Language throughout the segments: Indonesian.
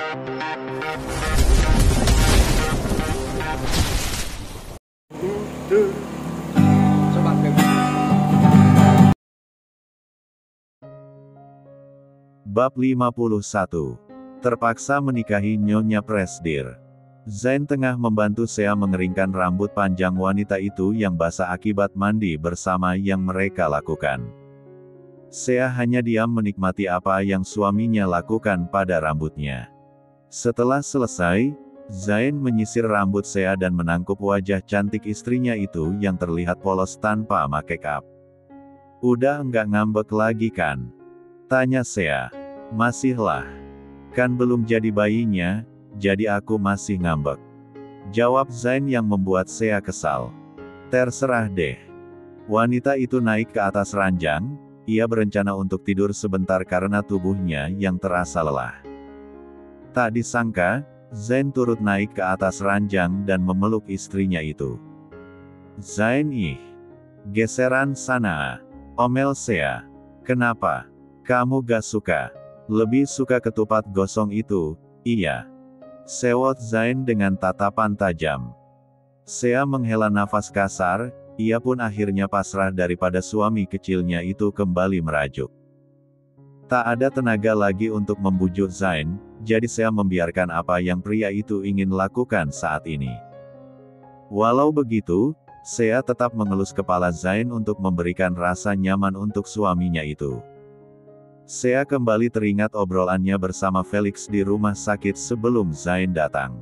Bab 51. Terpaksa menikahi Nyonya Presdir. Zain tengah membantu Sea mengeringkan rambut panjang wanita itu yang basah akibat mandi bersama yang mereka lakukan. Sea hanya diam menikmati apa yang suaminya lakukan pada rambutnya. Setelah selesai, Zain menyisir rambut Sea dan menangkup wajah cantik istrinya itu yang terlihat polos tanpa make up. "Udah enggak ngambek lagi kan?" tanya Sea. "Masihlah. Kan belum jadi bayinya, jadi aku masih ngambek," jawab Zain yang membuat Sea kesal. "Terserah deh." Wanita itu naik ke atas ranjang, ia berencana untuk tidur sebentar karena tubuhnya yang terasa lelah. Tak disangka, Zain turut naik ke atas ranjang dan memeluk istrinya itu. "Zain geseran sana," omel Sea. "Kenapa? Kamu gak suka? Lebih suka ketupat gosong itu, iya?" sewot Zain dengan tatapan tajam. Sea menghela nafas kasar, ia pun akhirnya pasrah daripada suami kecilnya itu kembali merajuk. Tak ada tenaga lagi untuk membujuk Zain, jadi Sea membiarkan apa yang pria itu ingin lakukan saat ini. Walau begitu, Sea tetap mengelus kepala Zain untuk memberikan rasa nyaman untuk suaminya itu. Sea kembali teringat obrolannya bersama Felix di rumah sakit sebelum Zain datang.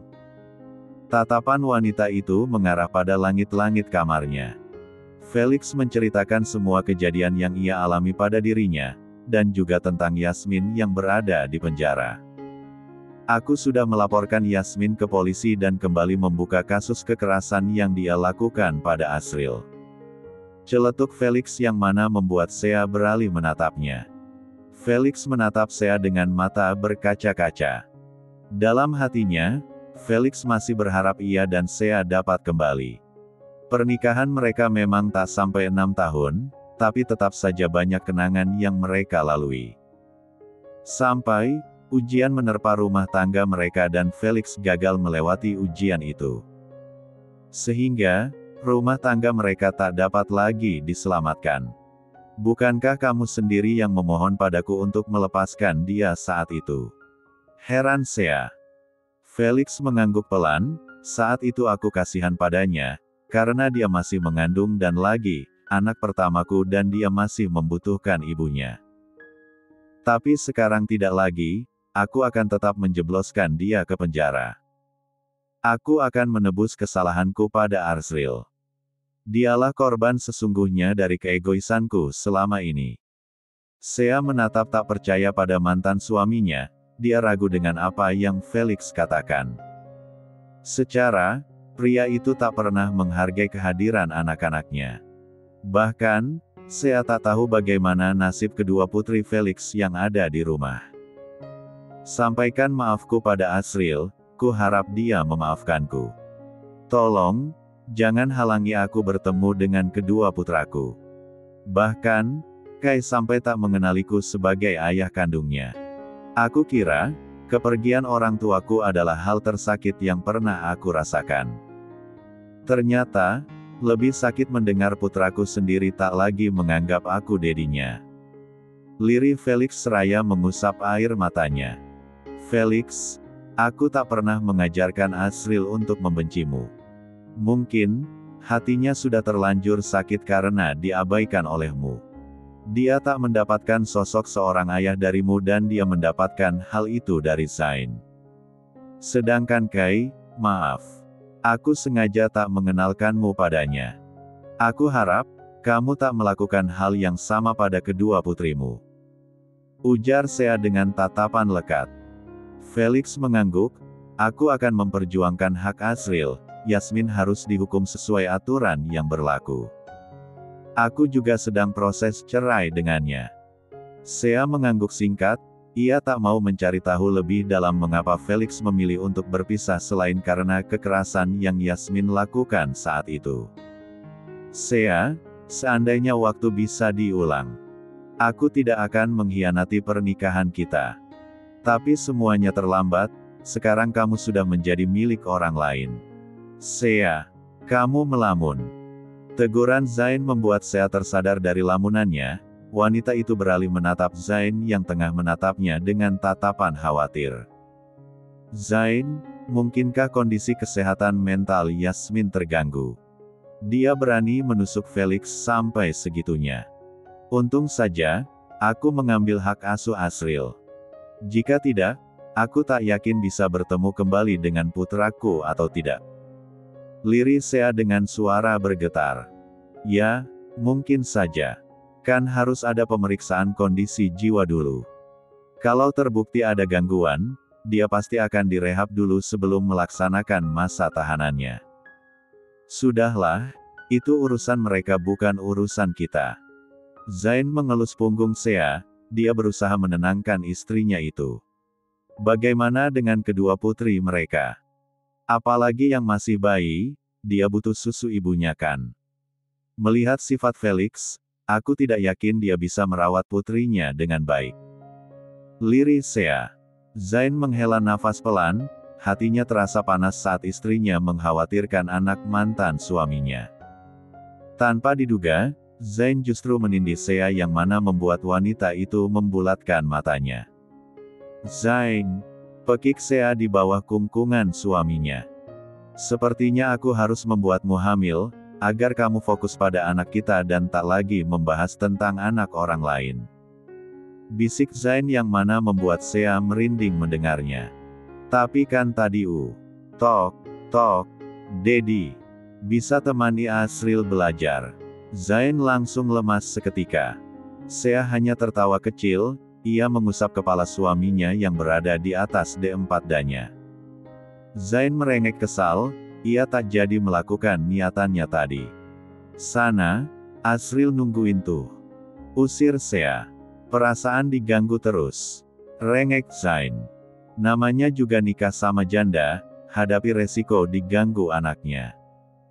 Tatapan wanita itu mengarah pada langit-langit kamarnya. Felix menceritakan semua kejadian yang ia alami pada dirinya, dan juga tentang Yasmin yang berada di penjara. "Aku sudah melaporkan Yasmin ke polisi dan kembali membuka kasus kekerasan yang dia lakukan pada Asril," celetuk Felix yang mana membuat Sea beralih menatapnya. Felix menatap Sea dengan mata berkaca-kaca. Dalam hatinya, Felix masih berharap ia dan Sea dapat kembali. Pernikahan mereka memang tak sampai 6 tahun, tapi tetap saja banyak kenangan yang mereka lalui. Sampai, ujian menerpa rumah tangga mereka dan Felix gagal melewati ujian itu. Sehingga, rumah tangga mereka tak dapat lagi diselamatkan. "Bukankah kamu sendiri yang memohon padaku untuk melepaskan dia saat itu?" heran Sea. Felix mengangguk pelan, "Saat itu aku kasihan padanya, karena dia masih mengandung dan lagi, anak pertamaku dan dia masih membutuhkan ibunya. Tapi sekarang tidak lagi, aku akan tetap menjebloskan dia ke penjara. Aku akan menebus kesalahanku pada Asril. Dialah korban sesungguhnya dari keegoisanku selama ini." Sea menatap tak percaya pada mantan suaminya, dia ragu dengan apa yang Felix katakan. Secara, pria itu tak pernah menghargai kehadiran anak-anaknya. Bahkan, Sea tak tahu bagaimana nasib kedua putri Felix yang ada di rumah. "Sampaikan maafku pada Asril, ku harap dia memaafkanku. Tolong, jangan halangi aku bertemu dengan kedua putraku. Bahkan, Kai sampai tak mengenaliku sebagai ayah kandungnya. Aku kira, kepergian orang tuaku adalah hal tersakit yang pernah aku rasakan. Ternyata, lebih sakit mendengar putraku sendiri tak lagi menganggap aku dedinya." Lirih Felix seraya mengusap air matanya. "Felix, aku tak pernah mengajarkan Asril untuk membencimu. Mungkin, hatinya sudah terlanjur sakit karena diabaikan olehmu. Dia tak mendapatkan sosok seorang ayah darimu dan dia mendapatkan hal itu dari Zain. Sedangkan Kai, maaf. Aku sengaja tak mengenalkanmu padanya. Aku harap, kamu tak melakukan hal yang sama pada kedua putrimu," ujar Sea dengan tatapan lekat. Felix mengangguk, "Aku akan memperjuangkan hak Asril, Yasmin harus dihukum sesuai aturan yang berlaku. Aku juga sedang proses cerai dengannya." Sea mengangguk singkat, ia tak mau mencari tahu lebih dalam mengapa Felix memilih untuk berpisah selain karena kekerasan yang Yasmin lakukan saat itu. "Sea, seandainya waktu bisa diulang, aku tidak akan mengkhianati pernikahan kita. Tapi semuanya terlambat, sekarang kamu sudah menjadi milik orang lain. Sea, kamu melamun. Teguran Zain membuat Sea tersadar dari lamunannya. Wanita itu beralih menatap Zain yang tengah menatapnya dengan tatapan khawatir. Zain, mungkinkah kondisi kesehatan mental Yasmin terganggu? Dia berani menusuk Felix sampai segitunya. Untung saja, aku mengambil hak asuh Asriel. Jika tidak, aku tak yakin bisa bertemu kembali dengan putraku atau tidak. Lirik Sea dengan suara bergetar. Ya, mungkin saja. Kan harus ada pemeriksaan kondisi jiwa dulu. Kalau terbukti ada gangguan, dia pasti akan direhab dulu sebelum melaksanakan masa tahanannya. Sudahlah, itu urusan mereka bukan urusan kita. Zain mengelus punggung Sea, dia berusaha menenangkan istrinya itu. Bagaimana dengan kedua putri mereka? Apalagi yang masih bayi, dia butuh susu ibunya kan? Melihat sifat Felix, aku tidak yakin dia bisa merawat putrinya dengan baik. Lirik Sea. Zain menghela nafas pelan, hatinya terasa panas saat istrinya mengkhawatirkan anak mantan suaminya. Tanpa diduga, Zain justru menindih Sea yang mana membuat wanita itu membulatkan matanya. Zain, pekik Sea di bawah kungkungan suaminya. Sepertinya aku harus membuatmu hamil, agar kamu fokus pada anak kita dan tak lagi membahas tentang anak orang lain. Bisik Zain yang mana membuat Sea merinding mendengarnya. Tapi kan tadi Tok, Dedi, bisa temani Asriel belajar. Zain langsung lemas seketika. Sea hanya tertawa kecil, ia mengusap kepala suaminya yang berada di atas D4-danya. Zain merengek kesal, ia tak jadi melakukan niatannya tadi. Sana, Asriel nungguin tuh. Usir Sea. Perasaan diganggu terus. Rengek Zain. Namanya juga nikah sama janda, hadapi resiko diganggu anaknya.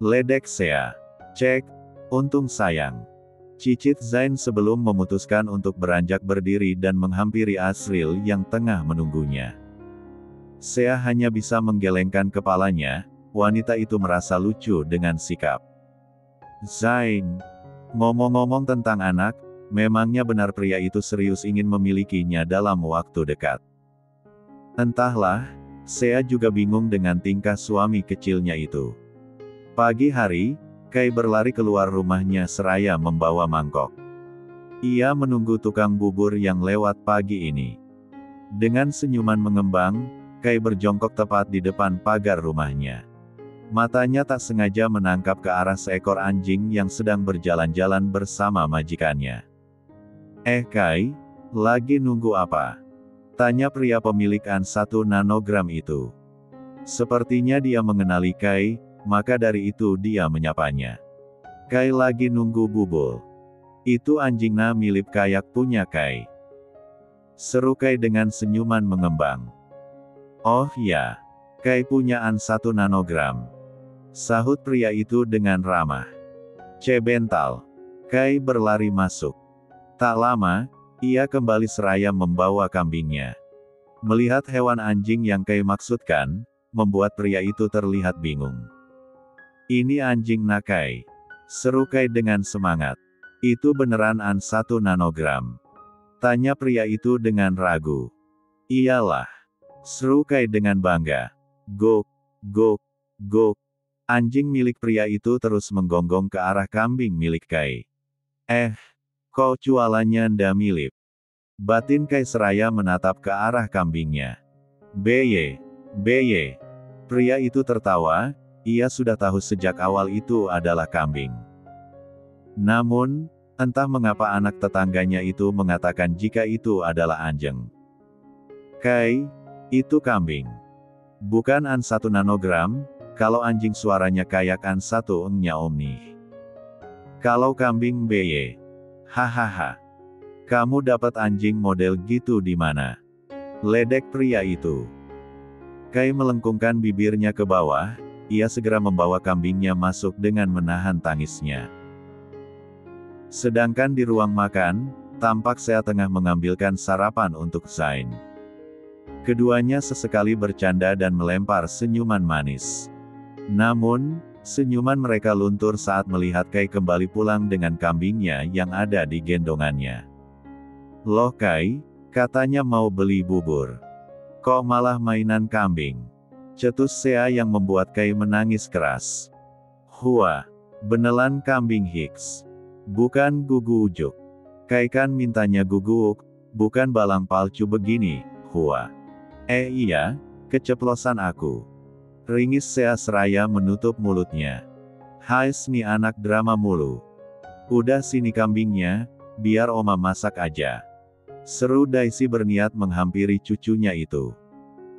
Ledek Sea. Cek, untung sayang. Cicit Zain sebelum memutuskan untuk beranjak berdiri dan menghampiri Asriel yang tengah menunggunya. Sea hanya bisa menggelengkan kepalanya. Wanita itu merasa lucu dengan sikap. Zain, ngomong-ngomong tentang anak, memangnya benar pria itu serius ingin memilikinya dalam waktu dekat? Entahlah, Sea juga bingung dengan tingkah suami kecilnya itu. Pagi hari, Kai berlari keluar rumahnya seraya membawa mangkok. Ia menunggu tukang bubur yang lewat pagi ini. Dengan senyuman mengembang, Kai berjongkok tepat di depan pagar rumahnya. Matanya tak sengaja menangkap ke arah seekor anjing yang sedang berjalan-jalan bersama majikannya. Kai, lagi nunggu apa? Tanya pria pemilik An1 nanogram itu. Sepertinya dia mengenali Kai, maka dari itu dia menyapanya. Kai lagi nunggu bubul. Itu anjingnya milik Kayak punya Kai. Seru Kai dengan senyuman mengembang. Oh ya, Kai punya An1 nanogram. Sahut pria itu dengan ramah. Cebental. Kai berlari masuk. Tak lama, ia kembali seraya membawa kambingnya. Melihat hewan anjing yang Kai maksudkan, membuat pria itu terlihat bingung. Ini anjing Nakai. Seru Kai dengan semangat. Itu beneran An1 nanogram. Tanya pria itu dengan ragu. Iyalah. Seru Kai dengan bangga. Gok, gok, gok. Anjing milik pria itu terus menggonggong ke arah kambing milik Kai. Kok jualannya nda milip? Batin Kai seraya menatap ke arah kambingnya. Beye. Pria itu tertawa, ia sudah tahu sejak awal itu adalah kambing. Namun, entah mengapa anak tetangganya itu mengatakan jika itu adalah anjing. Kai, itu kambing. Bukan An1 nanogram, kalau anjing suaranya kayak An1 nya omni. Kalau kambing beye. Hahaha. Kamu dapat anjing model gitu di mana? Ledek pria itu. Kai melengkungkan bibirnya ke bawah, ia segera membawa kambingnya masuk dengan menahan tangisnya. Sedangkan di ruang makan, tampak Sea tengah mengambilkan sarapan untuk Zain. Keduanya sesekali bercanda dan melempar senyuman manis. Namun, senyuman mereka luntur saat melihat Kai kembali pulang dengan kambingnya yang ada di gendongannya. "Loh Kai, katanya mau beli bubur. Kok malah mainan kambing?" cetus Sea yang membuat Kai menangis keras. "Hua, benelan kambing Hicks. Bukan gugu ujuk. Kai kan mintanya guguuk, bukan balang palcu begini, Hua." Iya, keceplosan aku." ringis Sea seraya menutup mulutnya. "Hais nih anak drama mulu. Udah sini kambingnya, biar oma masak aja," seru Daisy berniat menghampiri cucunya itu.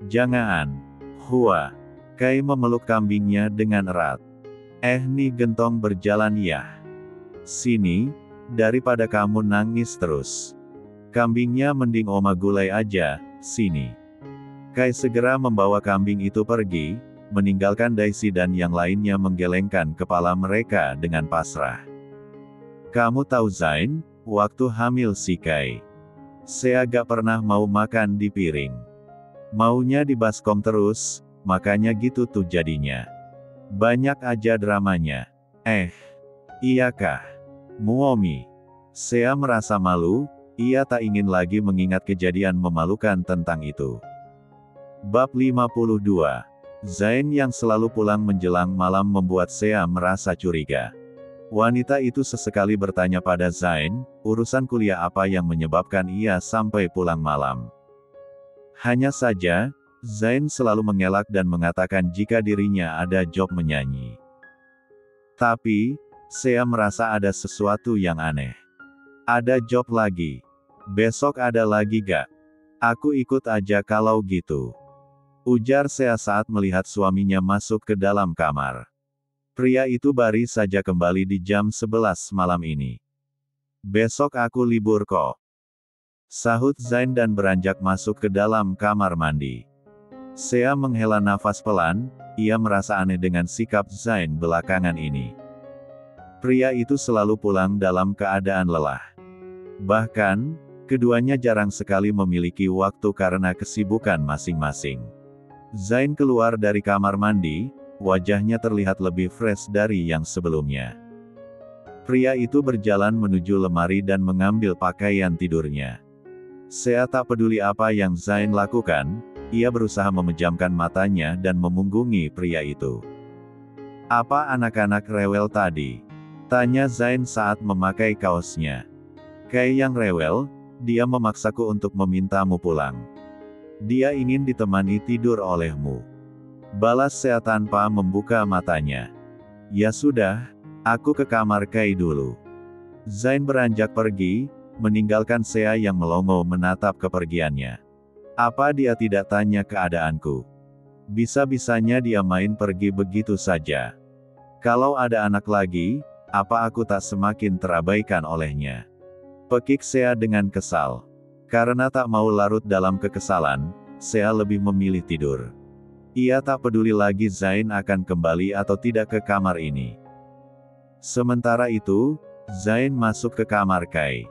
"Jangan, Hua." Kai memeluk kambingnya dengan erat. Nih gentong berjalan ya. Sini, daripada kamu nangis terus. Kambingnya mending oma gulai aja, sini." Kai segera membawa kambing itu pergi, meninggalkan Daisy dan yang lainnya menggelengkan kepala mereka dengan pasrah. "Kamu tahu Zain, waktu hamil si Kai, Sea gak pernah mau makan di piring. Maunya di baskom terus, makanya gitu tuh jadinya. Banyak aja dramanya." Iyakah? Muomi. Sea merasa malu, ia tak ingin lagi mengingat kejadian memalukan tentang itu. Bab 52. Zain yang selalu pulang menjelang malam membuat Sea merasa curiga. Wanita itu sesekali bertanya pada Zain, urusan kuliah apa yang menyebabkan ia sampai pulang malam. Hanya saja, Zain selalu mengelak dan mengatakan jika dirinya ada job menyanyi. Tapi, Sea merasa ada sesuatu yang aneh. "Ada job lagi? Besok ada lagi gak? Aku ikut aja kalau gitu," ujar Sea saat melihat suaminya masuk ke dalam kamar. Pria itu baru saja kembali di jam 11 malam ini. "Besok aku libur kok," sahut Zain dan beranjak masuk ke dalam kamar mandi. Sea menghela nafas pelan, ia merasa aneh dengan sikap Zain belakangan ini. Pria itu selalu pulang dalam keadaan lelah. Bahkan, keduanya jarang sekali memiliki waktu karena kesibukan masing-masing. Zain keluar dari kamar mandi, wajahnya terlihat lebih fresh dari yang sebelumnya. Pria itu berjalan menuju lemari dan mengambil pakaian tidurnya. Sea tak peduli apa yang Zain lakukan, ia berusaha memejamkan matanya dan memunggungi pria itu. "Apa anak-anak rewel tadi?" tanya Zain saat memakai kaosnya. "Kai yang rewel, dia memaksaku untuk memintamu pulang. Dia ingin ditemani tidur olehmu," balas Sea tanpa membuka matanya. "Ya sudah, aku ke kamar Kai dulu." Zain beranjak pergi, meninggalkan Sea yang melongo menatap kepergiannya. Apa dia tidak tanya keadaanku? Bisa-bisanya dia main pergi begitu saja. Kalau ada anak lagi, apa aku tak semakin terabaikan olehnya? Pekik Sea dengan kesal. Karena tak mau larut dalam kekesalan, Sea lebih memilih tidur. Ia tak peduli lagi Zain akan kembali atau tidak ke kamar ini. Sementara itu, Zain masuk ke kamar Kai.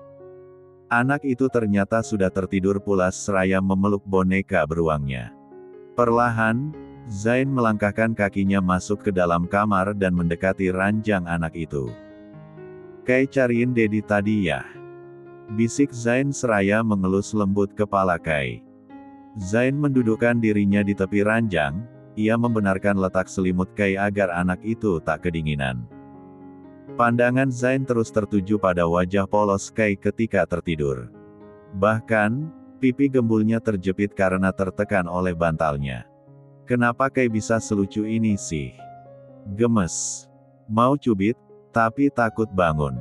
Anak itu ternyata sudah tertidur pulas seraya memeluk boneka beruangnya. Perlahan, Zain melangkahkan kakinya masuk ke dalam kamar dan mendekati ranjang anak itu. "Kai cariin Dedi tadi ya?" bisik Zain seraya mengelus lembut kepala Kai. Zain mendudukkan dirinya di tepi ranjang, ia membenarkan letak selimut Kai agar anak itu tak kedinginan. Pandangan Zain terus tertuju pada wajah polos Kai ketika tertidur. Bahkan, pipi gembulnya terjepit karena tertekan oleh bantalnya. "Kenapa Kai bisa selucu ini sih? Gemes. Mau cubit, tapi takut bangun,"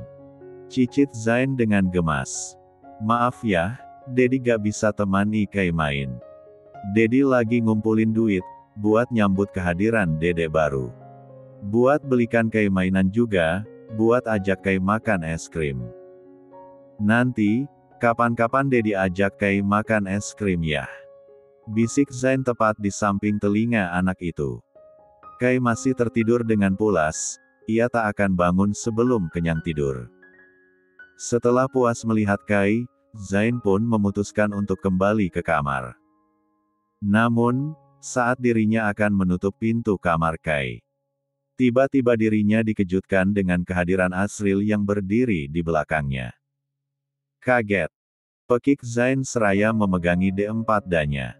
cicit Zain dengan gemas. "Maaf ya, Dedi gak bisa temani Kai main. Dedi lagi ngumpulin duit, buat nyambut kehadiran dedek baru. Buat belikan Kai mainan juga, buat ajak Kai makan es krim. Nanti, kapan-kapan Dedi ajak Kai makan es krim ya," bisik Zain tepat di samping telinga anak itu. Kai masih tertidur dengan pulas, ia tak akan bangun sebelum kenyang tidur. Setelah puas melihat Kai, Zain pun memutuskan untuk kembali ke kamar. Namun, saat dirinya akan menutup pintu kamar Kai, tiba-tiba dirinya dikejutkan dengan kehadiran Asriel yang berdiri di belakangnya. Kaget. Pekik Zain seraya memegangi D4 danya.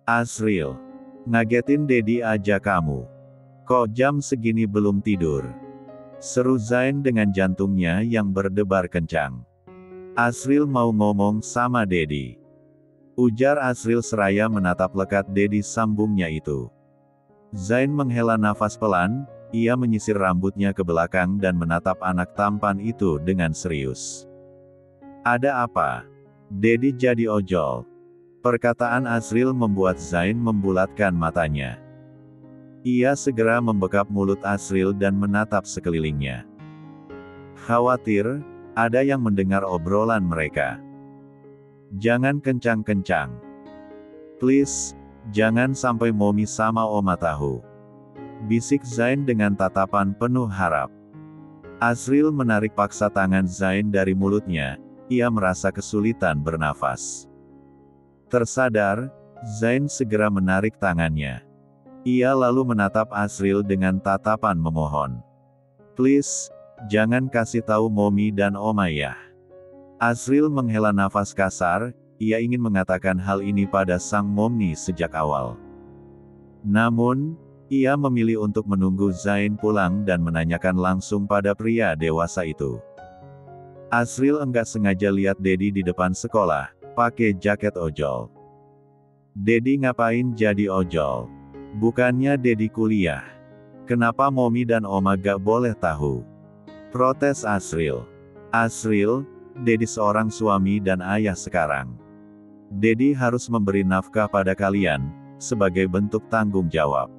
Asriel, ngagetin Dedi aja kamu. Kok jam segini belum tidur? Seru Zain dengan jantungnya yang berdebar kencang. Asriel mau ngomong sama Dedi. Ujar Asriel seraya menatap lekat Dedi sambungnya itu. Zain menghela nafas pelan, ia menyisir rambutnya ke belakang dan menatap anak tampan itu dengan serius. Ada apa? Dedi jadi ojol. Perkataan Asriel membuat Zain membulatkan matanya. Ia segera membekap mulut Asriel dan menatap sekelilingnya. Khawatir, ada yang mendengar obrolan mereka. Jangan kencang-kencang. Please, jangan sampai Momi sama Oma tahu. Bisik Zain dengan tatapan penuh harap. Asriel menarik paksa tangan Zain dari mulutnya, ia merasa kesulitan bernafas. Tersadar, Zain segera menarik tangannya. Ia lalu menatap Asriel dengan tatapan memohon. Please, jangan kasih tahu Momi dan Oma ya. Asriel menghela nafas kasar, ia ingin mengatakan hal ini pada sang Momni sejak awal. Namun, ia memilih untuk menunggu Zain pulang dan menanyakan langsung pada pria dewasa itu. Asriel enggak sengaja lihat Dedi di depan sekolah, pakai jaket ojol. Dedi ngapain jadi ojol? Bukannya Dedi kuliah. Kenapa Momi dan Oma gak boleh tahu? Protes Asriel. Asriel, Dedi seorang suami dan ayah sekarang. Dedi harus memberi nafkah pada kalian, sebagai bentuk tanggung jawab.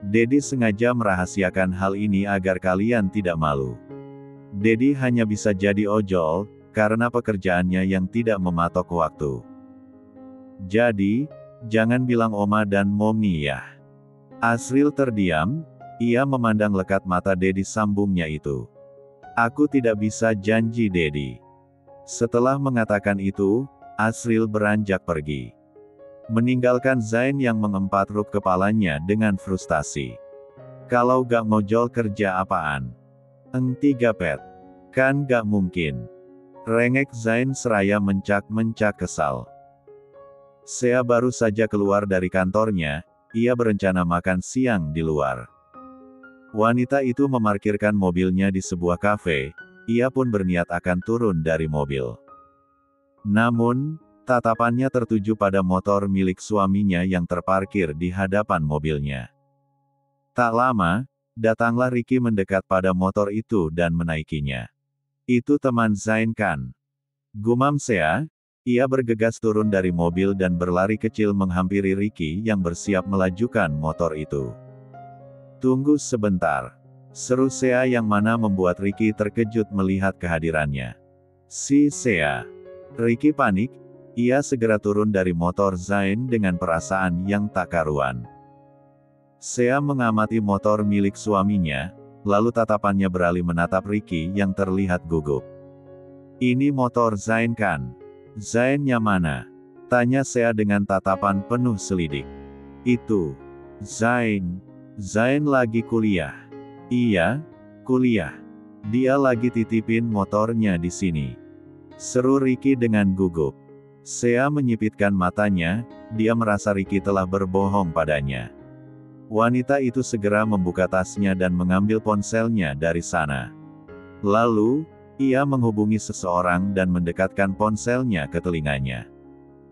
Dedi sengaja merahasiakan hal ini agar kalian tidak malu. Dedi hanya bisa jadi ojol, karena pekerjaannya yang tidak mematok waktu. Jadi, jangan bilang Oma dan Momni ya. Asriel terdiam, ia memandang lekat mata Dedi sambungnya itu. Aku tidak bisa janji Dedi. Setelah mengatakan itu, Asriel beranjak pergi. Meninggalkan Zain yang mengempat-ruk kepalanya dengan frustasi. Kalau gak ngojol kerja apaan? Tiga pet. Kan gak mungkin. Rengek Zain seraya mencak-mencak kesal. Sea baru saja keluar dari kantornya, ia berencana makan siang di luar. Wanita itu memarkirkan mobilnya di sebuah kafe, ia pun berniat akan turun dari mobil. Namun, tatapannya tertuju pada motor milik suaminya yang terparkir di hadapan mobilnya. Tak lama, datanglah Ricky mendekat pada motor itu dan menaikinya. Itu teman Zain kan? Gumam Sea. Ia bergegas turun dari mobil dan berlari kecil menghampiri Ricky yang bersiap melajukan motor itu. Tunggu sebentar. Seru Sea yang mana membuat Ricky terkejut melihat kehadirannya. Si Sea. Ricky panik, ia segera turun dari motor Zain dengan perasaan yang tak karuan. Sea mengamati motor milik suaminya, lalu tatapannya beralih menatap Ricky yang terlihat gugup. Ini motor Zain kan? Zainnya mana? Tanya Sea dengan tatapan penuh selidik. Itu. Zain. Zain lagi kuliah. Iya, kuliah. Dia lagi titipin motornya di sini. Seru Ricky dengan gugup. Sea menyipitkan matanya, dia merasa Ricky telah berbohong padanya. Wanita itu segera membuka tasnya dan mengambil ponselnya dari sana. Lalu, ia menghubungi seseorang dan mendekatkan ponselnya ke telinganya.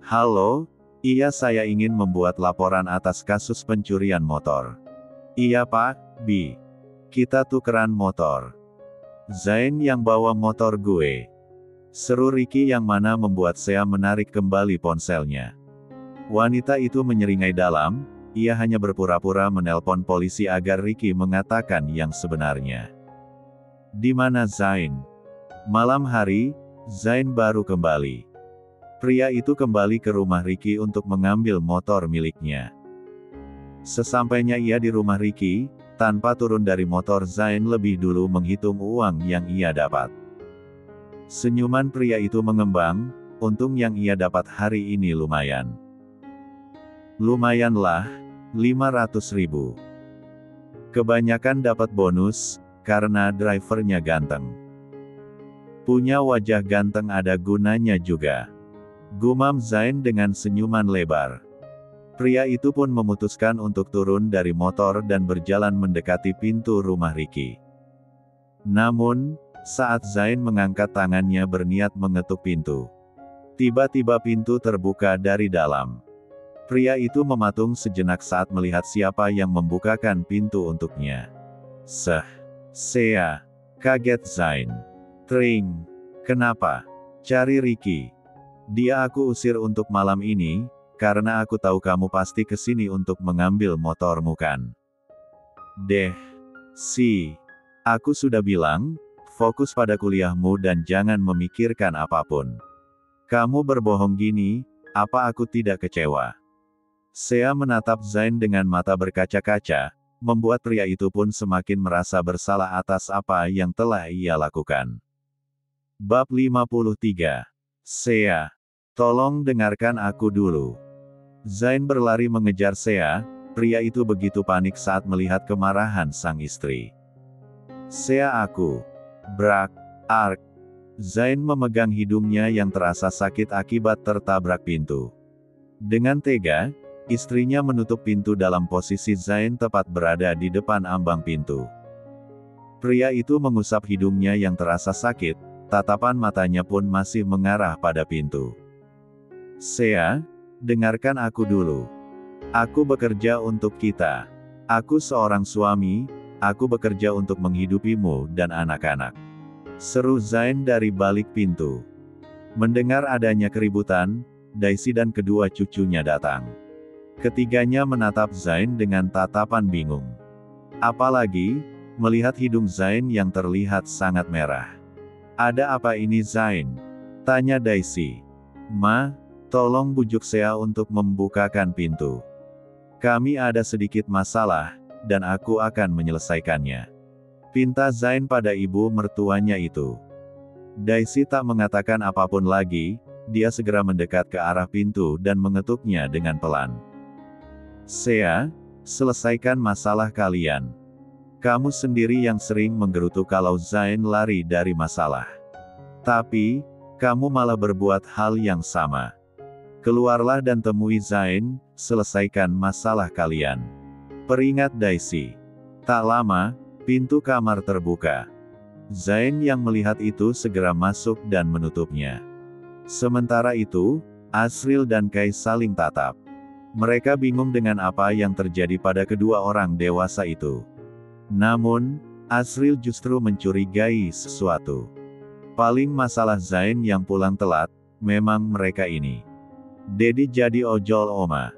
Halo, iya saya ingin membuat laporan atas kasus pencurian motor. Iya Pak, Bi. Kita tukeran motor. Zain yang bawa motor gue. Seru Ricky yang mana membuat Sea menarik kembali ponselnya. Wanita itu menyeringai dalam, ia hanya berpura-pura menelpon polisi agar Ricky mengatakan yang sebenarnya. Di mana Zain? Malam hari, Zain baru kembali. Pria itu kembali ke rumah Ricky untuk mengambil motor miliknya. Sesampainya ia di rumah Ricky, tanpa turun dari motor Zain lebih dulu menghitung uang yang ia dapat. Senyuman pria itu mengembang, untung yang ia dapat hari ini lumayan. Lumayanlah, 500.000. Kebanyakan dapat bonus, karena drivernya ganteng. Punya wajah ganteng ada gunanya juga. Gumam Zain dengan senyuman lebar. Pria itu pun memutuskan untuk turun dari motor dan berjalan mendekati pintu rumah Ricky. Namun, saat Zain mengangkat tangannya berniat mengetuk pintu, tiba-tiba pintu terbuka dari dalam. Pria itu mematung sejenak saat melihat siapa yang membukakan pintu untuknya. Sea. Kaget Zain. Tring. Kenapa? Cari Ricky. Dia aku usir untuk malam ini, karena aku tahu kamu pasti kesini untuk mengambil motormu kan? Aku sudah bilang, fokus pada kuliahmu dan jangan memikirkan apapun. Kamu berbohong gini, apa aku tidak kecewa? Sea menatap Zain dengan mata berkaca-kaca, membuat pria itu pun semakin merasa bersalah atas apa yang telah ia lakukan. Bab 53. Sea, tolong dengarkan aku dulu. Zain berlari mengejar Sea, pria itu begitu panik saat melihat kemarahan sang istri. Sea aku. Brak, ark. Zain memegang hidungnya yang terasa sakit akibat tertabrak pintu. Dengan tega, istrinya menutup pintu dalam posisi Zain tepat berada di depan ambang pintu. Pria itu mengusap hidungnya yang terasa sakit, tatapan matanya pun masih mengarah pada pintu. Sea, dengarkan aku dulu. Aku bekerja untuk kita. Aku seorang suami, aku bekerja untuk menghidupimu dan anak-anak. Seru Zain dari balik pintu. Mendengar adanya keributan, Daisy dan kedua cucunya datang. Ketiganya menatap Zain dengan tatapan bingung. Apalagi, melihat hidung Zain yang terlihat sangat merah. Ada apa ini Zain? Tanya Daisy. Ma, tolong bujuk Sea untuk membukakan pintu. Kami ada sedikit masalah, dan aku akan menyelesaikannya. Pinta Zain pada ibu mertuanya itu. Daisy tak mengatakan apapun lagi, dia segera mendekat ke arah pintu dan mengetuknya dengan pelan. Sea, selesaikan masalah kalian. Kamu sendiri yang sering menggerutu kalau Zain lari dari masalah. Tapi, kamu malah berbuat hal yang sama. Keluarlah dan temui Zain, selesaikan masalah kalian. Peringat Daisy. Tak lama, pintu kamar terbuka. Zain yang melihat itu segera masuk dan menutupnya. Sementara itu, Asril dan Kai saling tatap. Mereka bingung dengan apa yang terjadi pada kedua orang dewasa itu. Namun, Asril justru mencurigai sesuatu. Paling masalah Zain yang pulang telat, memang mereka ini. Dedi jadi ojol oma.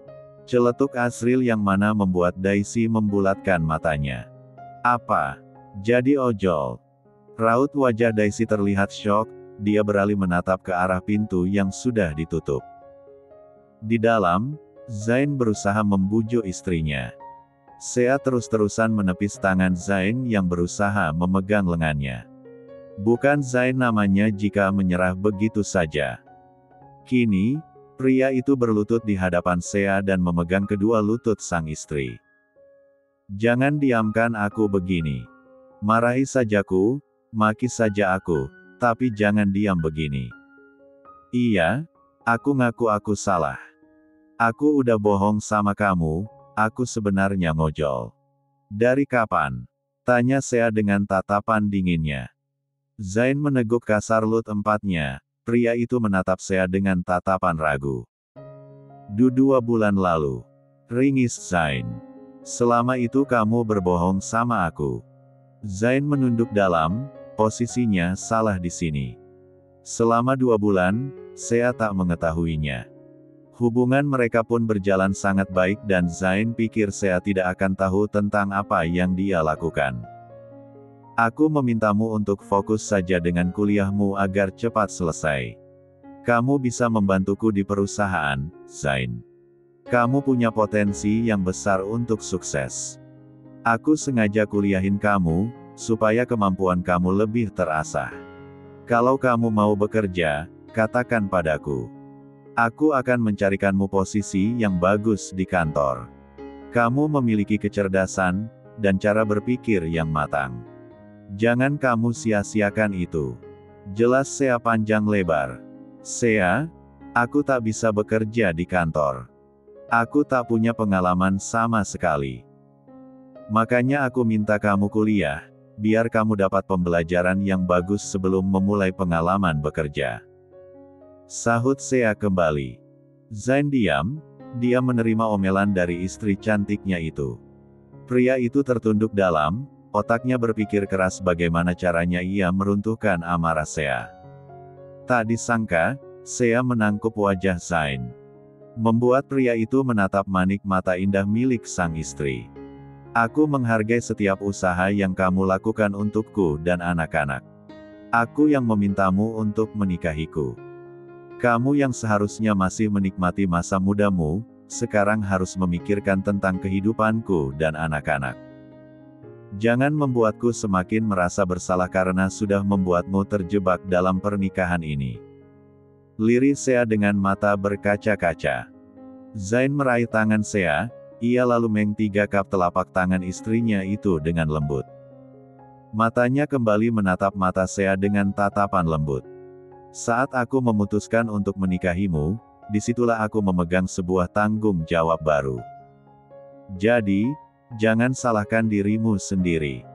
Celetuk Asril yang mana membuat Daisy membulatkan matanya. Apa? Jadi ojol? Raut wajah Daisy terlihat syok, dia beralih menatap ke arah pintu yang sudah ditutup. Di dalam, Zain berusaha membujuk istrinya. Sea terus-terusan menepis tangan Zain yang berusaha memegang lengannya. Bukan Zain namanya jika menyerah begitu saja. Kini, pria itu berlutut di hadapan Sea dan memegang kedua lutut sang istri. Jangan diamkan aku begini. Marahi sajaku, maki saja aku, tapi jangan diam begini. Iya, aku ngaku aku salah. Aku udah bohong sama kamu, aku sebenarnya ngojol. Dari kapan? Tanya Sea dengan tatapan dinginnya. Zain meneguk kasar lut empatnya, pria itu menatap Sea dengan tatapan ragu. 2 bulan lalu. Ringis Zain. Selama itu kamu berbohong sama aku. Zain menunduk dalam, posisinya salah di sini. Selama 2 bulan, Sea tak mengetahuinya. Hubungan mereka pun berjalan sangat baik dan Zain pikir Sea tidak akan tahu tentang apa yang dia lakukan. Aku memintamu untuk fokus saja dengan kuliahmu agar cepat selesai. Kamu bisa membantuku di perusahaan, Zain. Kamu punya potensi yang besar untuk sukses. Aku sengaja kuliahin kamu, supaya kemampuan kamu lebih terasah. Kalau kamu mau bekerja, katakan padaku. Aku akan mencarikanmu posisi yang bagus di kantor. Kamu memiliki kecerdasan, dan cara berpikir yang matang. Jangan kamu sia-siakan itu. Jelas Sea panjang lebar. Sea, aku tak bisa bekerja di kantor. Aku tak punya pengalaman sama sekali. Makanya aku minta kamu kuliah, biar kamu dapat pembelajaran yang bagus sebelum memulai pengalaman bekerja. Sahut Sea kembali. Zain diam, dia menerima omelan dari istri cantiknya itu. Pria itu tertunduk dalam, otaknya berpikir keras bagaimana caranya ia meruntuhkan amarah Sea. Tak disangka, Sea menangkup wajah Zain. Membuat pria itu menatap manik mata indah milik sang istri. Aku menghargai setiap usaha yang kamu lakukan untukku dan anak-anak. Aku yang memintamu untuk menikahiku. Kamu yang seharusnya masih menikmati masa mudamu, sekarang harus memikirkan tentang kehidupanku dan anak-anak. Jangan membuatku semakin merasa bersalah karena sudah membuatmu terjebak dalam pernikahan ini. Lirik Sea dengan mata berkaca-kaca. Zain meraih tangan Sea, ia lalu menggigap telapak tangan istrinya itu dengan lembut. Matanya kembali menatap mata Sea dengan tatapan lembut. Saat aku memutuskan untuk menikahimu, disitulah aku memegang sebuah tanggung jawab baru. Jadi, jangan salahkan dirimu sendiri.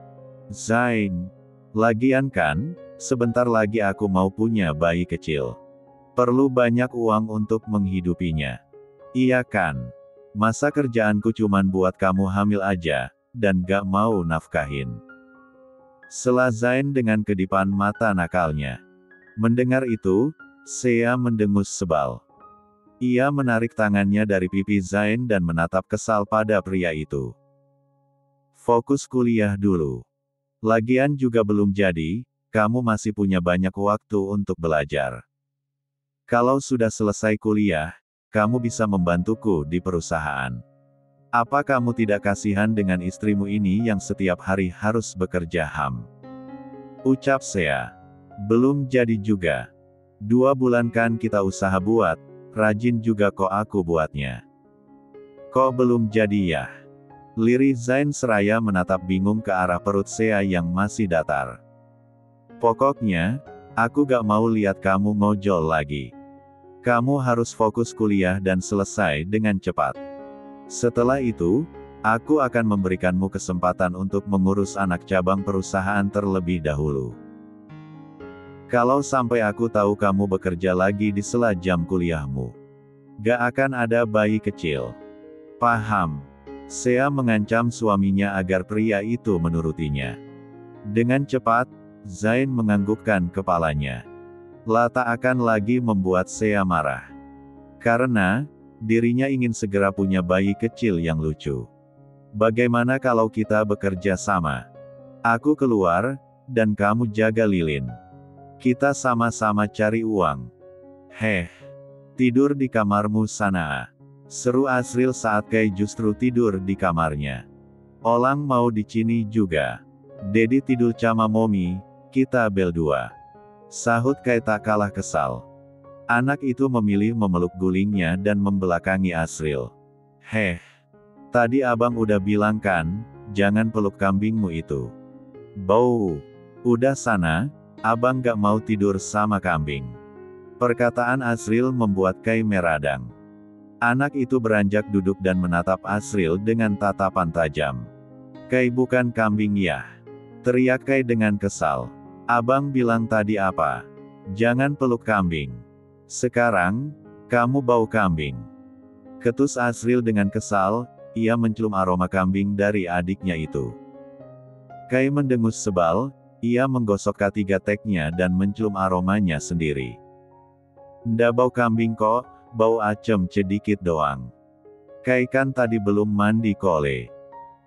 Zain. Lagian kan, sebentar lagi aku mau punya bayi kecil. Perlu banyak uang untuk menghidupinya. Iya kan? Masa kerjaanku cuman buat kamu hamil aja, dan gak mau nafkahin. Sela Zain dengan kedipan mata nakalnya. Mendengar itu, Sea mendengus sebal. Ia menarik tangannya dari pipi Zain dan menatap kesal pada pria itu. Fokus kuliah dulu. Lagian juga belum jadi, kamu masih punya banyak waktu untuk belajar. Kalau sudah selesai kuliah, kamu bisa membantuku di perusahaan. Apa kamu tidak kasihan dengan istrimu ini yang setiap hari harus bekerja ham? Ucap Sea. Belum jadi juga. 2 bulan kan kita usaha buat, rajin juga kok aku buatnya. Kok belum jadi ya? Lirik Zain seraya menatap bingung ke arah perut Sea yang masih datar. Pokoknya, aku gak mau lihat kamu ngojol lagi. Kamu harus fokus kuliah dan selesai dengan cepat. Setelah itu, aku akan memberikanmu kesempatan untuk mengurus anak cabang perusahaan terlebih dahulu. Kalau sampai aku tahu kamu bekerja lagi di sela jam kuliahmu, gak akan ada bayi kecil. Paham? Sea mengancam suaminya agar pria itu menurutinya. Dengan cepat, Zain menganggukkan kepalanya. Tak akan lagi membuat Sea marah. Karena, dirinya ingin segera punya bayi kecil yang lucu. Bagaimana kalau kita bekerja sama? Aku keluar, dan kamu jaga lilin. Kita sama-sama cari uang. Tidur di kamarmu sana. Seru Asril saat Kai justru tidur di kamarnya. Olang mau dicini juga. Dedi tidur sama Momi, kita berdua. Sahut Kai tak kalah kesal. Anak itu memilih memeluk gulingnya dan membelakangi Asril. Tadi abang udah bilang kan, jangan peluk kambingmu itu. Bau. Udah sana, abang gak mau tidur sama kambing. Perkataan Asril membuat Kai meradang. Anak itu beranjak duduk dan menatap Asril dengan tatapan tajam. Kai bukan kambing ya? Teriak Kai dengan kesal. Abang bilang tadi apa? Jangan peluk kambing. Sekarang, kamu bau kambing. Ketus Asril dengan kesal, ia mencium aroma kambing dari adiknya itu. Kai mendengus sebal, ia menggosok ketiga teknya dan mencium aromanya sendiri. Nda bau kambing kok, bau acem sedikit doang. Kai kan tadi belum mandi kole.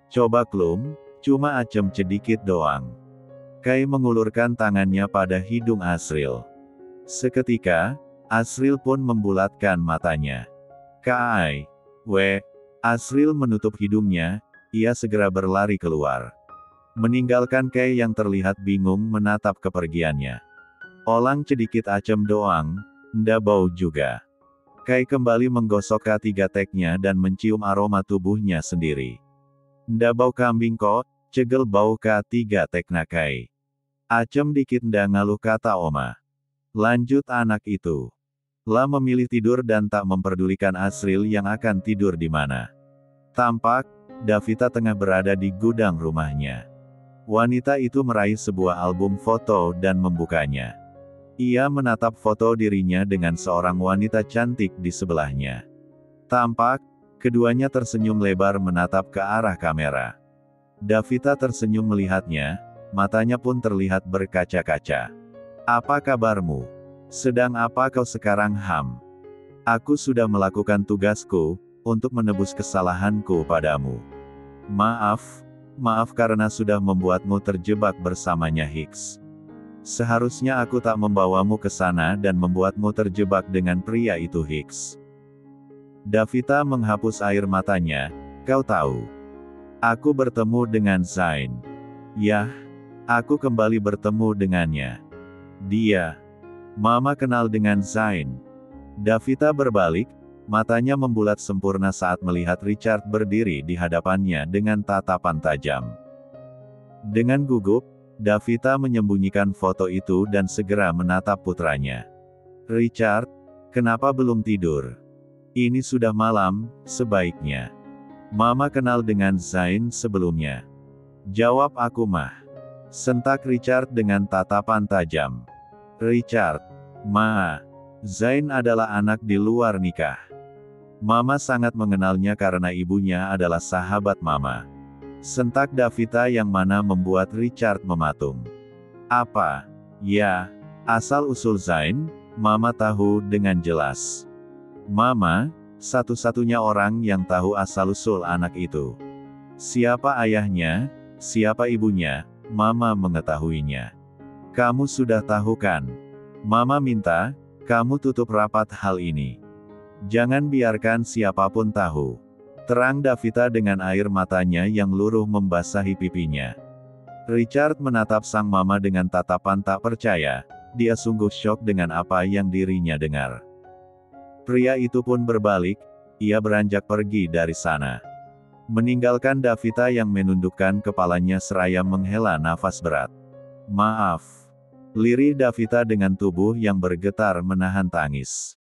Coba klum, cuma acem sedikit doang. Kai mengulurkan tangannya pada hidung Asril. Seketika, Asril pun membulatkan matanya. Kai. Asril menutup hidungnya, ia segera berlari keluar. Meninggalkan Kai yang terlihat bingung menatap kepergiannya. Olang sedikit acem doang, nda bau juga. Kai kembali menggosok ketiga teknya dan mencium aroma tubuhnya sendiri. Nda bau kambing kok, cegel bau ketiga tekna Kai. Acem dikit nda ngaluh kata Oma. Lanjut anak itu. La memilih tidur dan tak memperdulikan Asril yang akan tidur di mana. Tampak, Davita tengah berada di gudang rumahnya. Wanita itu meraih sebuah album foto dan membukanya. Ia menatap foto dirinya dengan seorang wanita cantik di sebelahnya. Tampak, keduanya tersenyum lebar menatap ke arah kamera. Davita tersenyum melihatnya, matanya pun terlihat berkaca-kaca. Apa kabarmu? Sedang apa kau sekarang, Ham? Aku sudah melakukan tugasku, untuk menebus kesalahanku padamu. Maaf karena sudah membuatmu terjebak bersamanya Hicks. Seharusnya aku tak membawamu ke sana dan membuatmu terjebak dengan pria itu Hicks. Davita menghapus air matanya, kau tahu. Aku bertemu dengan Zain. Yah, aku kembali bertemu dengannya. Dia. Mama kenal dengan Zain. Davita berbalik, matanya membulat sempurna saat melihat Richard berdiri di hadapannya dengan tatapan tajam. Dengan gugup, Davita menyembunyikan foto itu dan segera menatap putranya. Richard, kenapa belum tidur? Ini sudah malam, sebaiknya. Mama kenal dengan Zain sebelumnya. Jawab aku mah. Sentak Richard dengan tatapan tajam. Richard, Ma, Zain adalah anak di luar nikah. Mama sangat mengenalnya karena ibunya adalah sahabat Mama. Sentak Davita yang mana membuat Richard mematung. Apa? Ya, asal-usul Zain, Mama tahu dengan jelas. Mama, satu-satunya orang yang tahu asal-usul anak itu. Siapa ayahnya, siapa ibunya, Mama mengetahuinya. Kamu sudah tahu kan? Mama minta, kamu tutup rapat hal ini. Jangan biarkan siapapun tahu. Terang Davita dengan air matanya yang luruh membasahi pipinya. Richard menatap sang mama dengan tatapan tak percaya, dia sungguh syok dengan apa yang dirinya dengar. Pria itu pun berbalik, ia beranjak pergi dari sana. Meninggalkan Davita yang menundukkan kepalanya seraya menghela nafas berat. Maaf. Lirih Davita dengan tubuh yang bergetar menahan tangis.